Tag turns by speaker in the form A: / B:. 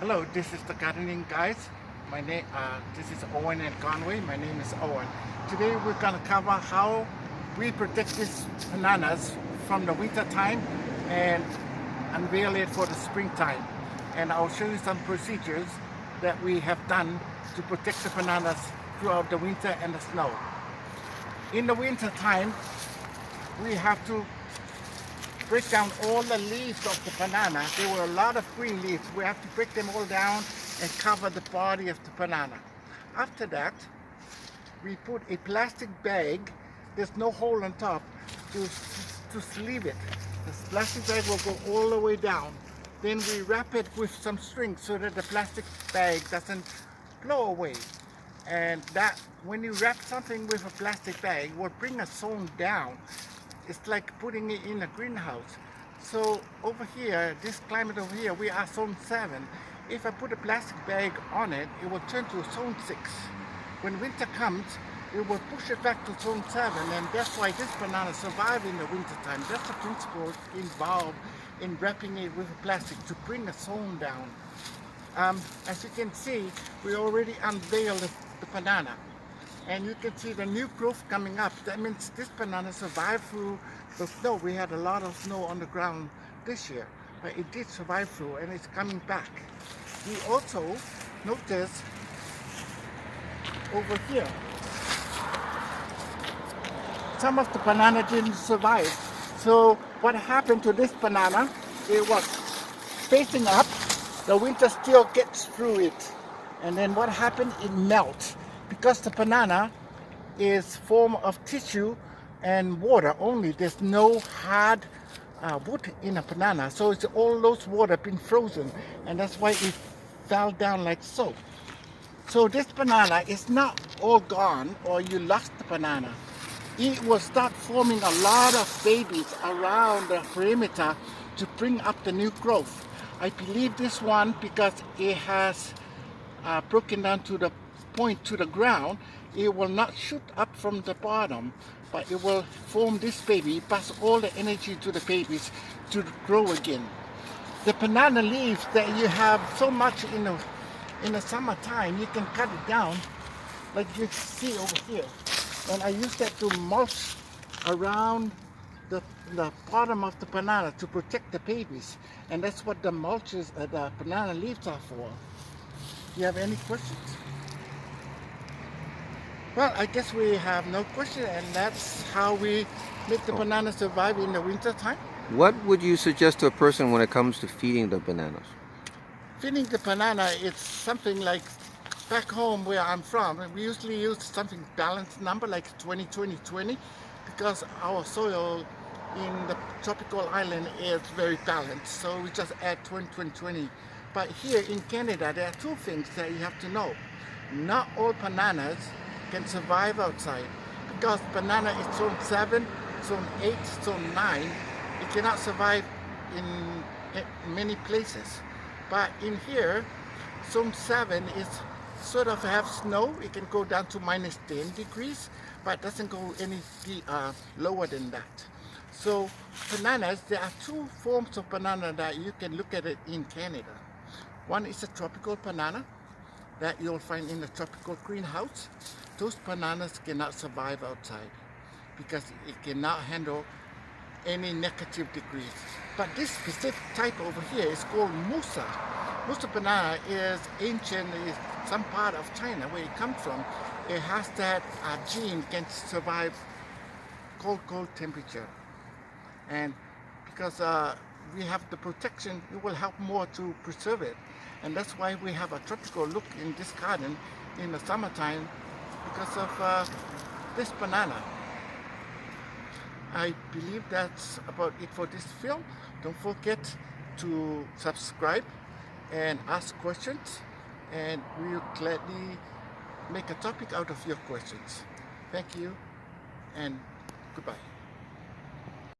A: Hello, this is the gardening guys. This is Owen and Conway. My name is Owen. Today we're gonna cover how we protect these bananas from the winter time and unveil it for the springtime. And I'll show you some procedures that we have done to protect the bananas throughout the winter and the snow. In the winter time, we have to break down all the leaves of the banana. There were a lot of green leaves. We have to break them all down and cover the body of the banana. After that, we put a plastic bag. There's no hole on top to sleeve it. This plastic bag will go all the way down. Then we wrap it with some string so that the plastic bag doesn't blow away. And that, when you wrap something with a plastic bag, will bring a zone down. It's like putting it in a greenhouse. So over here, this climate over here, we are zone 7. If I put a plastic bag on it, it will turn to zone 6. When winter comes, it will push it back to zone 7, and that's why this banana survives in the winter time. That's the principle involved in wrapping it with plastic to bring the zone down. As you can see, we already unveiled the banana. And you can see the new growth coming up. That means this banana survived through the snow. We had a lot of snow on the ground this year, but it did survive through and it's coming back. We also notice over here, some of the banana didn't survive. So what happened to this banana, it was facing up, the winter still gets through it. And then what happened, it melts. Because the banana is form of tissue and water only. There's no hard wood in a banana. So it's all those water been frozen. And that's why it fell down like so. So this banana is not all gone or you lost the banana. It will start forming a lot of babies around the perimeter to bring up the new growth. I believe this one, because it has broken down to the point to the ground, it will not shoot up from the bottom, but it will form this baby, pass all the energy to the babies to grow again. The banana leaves that you have so much in the summertime, you can cut it down like you see over here. And I use that to mulch around the bottom of the banana to protect the babies. And that's what the mulches, the banana leaves are for. Do you have any questions? Well, I guess we have no question, and that's how we make the banana survive in the winter time.
B: What would you suggest to a person when it comes to feeding the bananas?
A: Feeding the banana, it's something like back home where I'm from, we usually use something balanced number like 20-20-20 because our soil in the tropical island is very balanced. So we just add 20-20-20. But here in Canada, there are two things that you have to know. Not all bananas can survive outside because banana is zone 7, zone 8, zone 9. It cannot survive in many places. But in here, zone 7 is sort of have snow. It can go down to minus 10 degrees, but doesn't go any lower than that. So bananas, there are two forms of banana that you can look at it in Canada. One is a tropical banana that you'll find in the tropical greenhouse. Those bananas cannot survive outside because it cannot handle any negative degrees. But this specific type over here is called Musa. Musa banana is ancient, is some part of China where it comes from. It has that gene can survive cold temperature. And because we have the protection, it will help more to preserve it. And that's why we have a tropical look in this garden in the summertime because of this banana. I believe that's about it for this film. Don't forget to subscribe and ask questions, and we will gladly make a topic out of your questions. Thank you and goodbye.